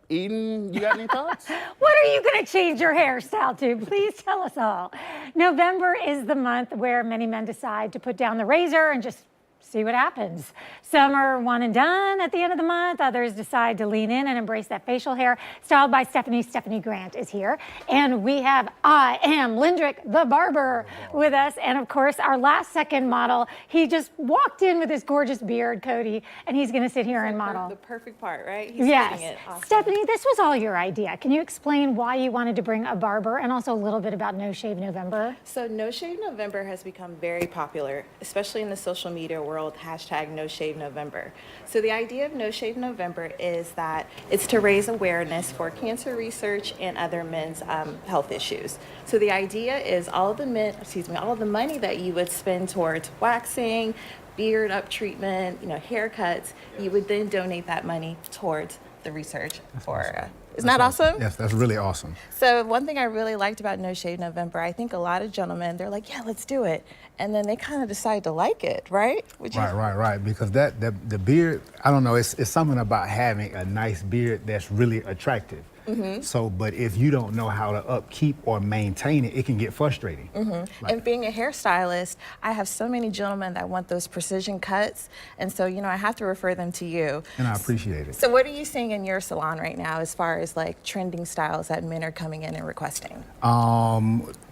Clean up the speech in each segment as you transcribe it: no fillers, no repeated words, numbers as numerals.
Eden, you got any thoughts? What are you going to change your hairstyle to? Please tell us all. November is the month where many men decide to put down the razor and just see what happens. Some are one and done at the end of the month. Others decide to lean in and embrace that facial hair. Styled by Stephanie. Stephanie Grant is here. And we have I Am Lyndrick the Barber with us. And of course, our last second model. He just walked in with his gorgeous beard, Cody, and he's going to sit here and model. The perfect part, right? He's yes. It. Awesome. Stephanie, this was all your idea. Can you explain why you wanted to bring a barber and also a little bit about No Shave November? So No Shave November has become very popular, especially in the social media world, hashtag No Shave November. So the idea of No Shave November is that it's to raise awareness for cancer research and other men's health issues. So the idea is all of the money that you would spend towards waxing, beard up treatment, haircuts, you would then donate that money towards the research for. Isn't that awesome? Yes, that's really awesome. So one thing I really liked about No Shave November, I think a lot of gentlemen, they're like, yeah, let's do it. And then they kind of decide to like it, right? Right. Because the beard, I don't know, it's something about having a nice beard that's really attractive. Mm-hmm. So, but if you don't know how to upkeep or maintain it, it can get frustrating. Mm-hmm. And being a hairstylist, I have so many gentlemen that want those precision cuts. And so, I have to refer them to you. And I appreciate it. So what are you seeing in your salon right now as far as like trending styles that men are coming in and requesting?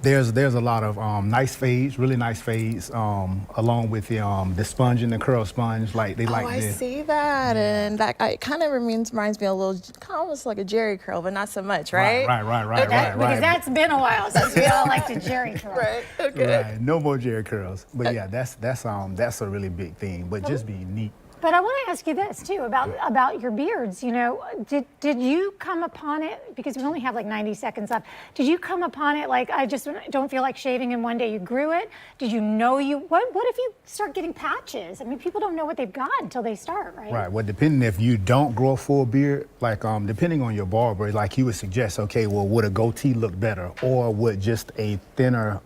There's a lot of nice fades, really nice fades, along with the sponge and the curl sponge. Like they like I this. see that. Yeah. And that it kind of reminds me a little, almost like a Jerry curl, but not so much, right? Right. Because that's been a while since we all like to Jerry curl. Right. Okay. Right. No more Jerry curls. But yeah, that's a really big thing. But just be neat. But I want to ask you this too about your beards. Did you come upon it, because we only have like 90 seconds left? Did you come upon it like, I just don't feel like shaving, and one day you grew it? Did you know what if you start getting patches? I mean, people don't know what they've got until they start, right? Right. Well, depending if you don't grow a full beard, like depending on your barber, like he would suggest, okay, well, would a goatee look better, or would just a thinner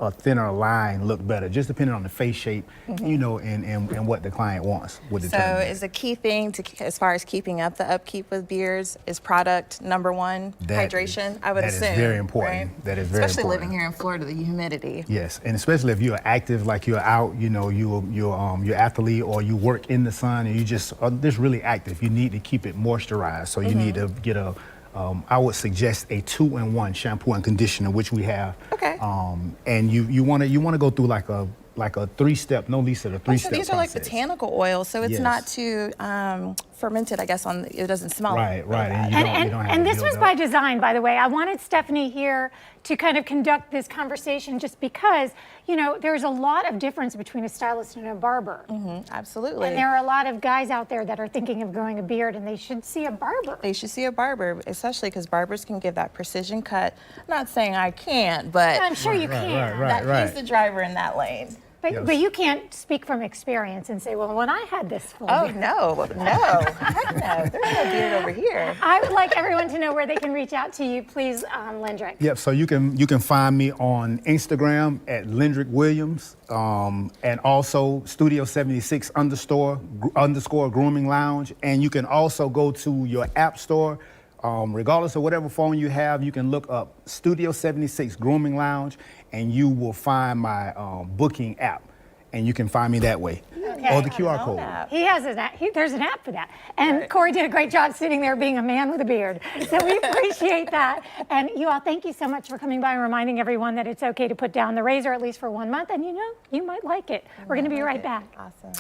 line look better? Just depending on the face shape, and what the client wants would determine. Is a key thing as far as keeping up the upkeep with beards is product number one, hydration, I would assume. That is very important. Right? That is very important. Especially living here in Florida, the humidity. Yes, and especially if you're active, like you're out, you're athlete, or you work in the sun, and you just are just really active. You need to keep it moisturized. So you need to get I would suggest a 2-in-1 shampoo and conditioner, which we have. Okay. And you want to go through like a 3-step, no least of a 3-step So these are like botanical oils, so it's not too fermented, I guess, it doesn't smell. Right. And this was by design, by the way. I wanted Stephanie here to kind of conduct this conversation just because, there's a lot of difference between a stylist and a barber. Mm-hmm, absolutely. And there are a lot of guys out there that are thinking of growing a beard, and they should see a barber. They should see a barber, especially because barbers can give that precision cut. I'm not saying I can't, but I'm sure you can. He's the driver in that lane. But you can't speak from experience and say, well, when I had this full beard. No, heck no. There's no beard over here. I would like everyone to know where they can reach out to you, please, Lyndrick. Yep, so you can find me on Instagram at Lyndrick Williams, and also Studio 76 _ Grooming Lounge. And you can also go to your app store. Regardless of whatever phone you have, you can look up Studio 76 Grooming Lounge, and you will find my booking app, and you can find me that way. Okay. Or the QR code. He has an app. There's an app for that. And Corey did a great job sitting there being a man with a beard. So we appreciate that. And you all, thank you so much for coming by and reminding everyone that it's okay to put down the razor at least for 1 month. And you might like it. We're going to be right back. Awesome.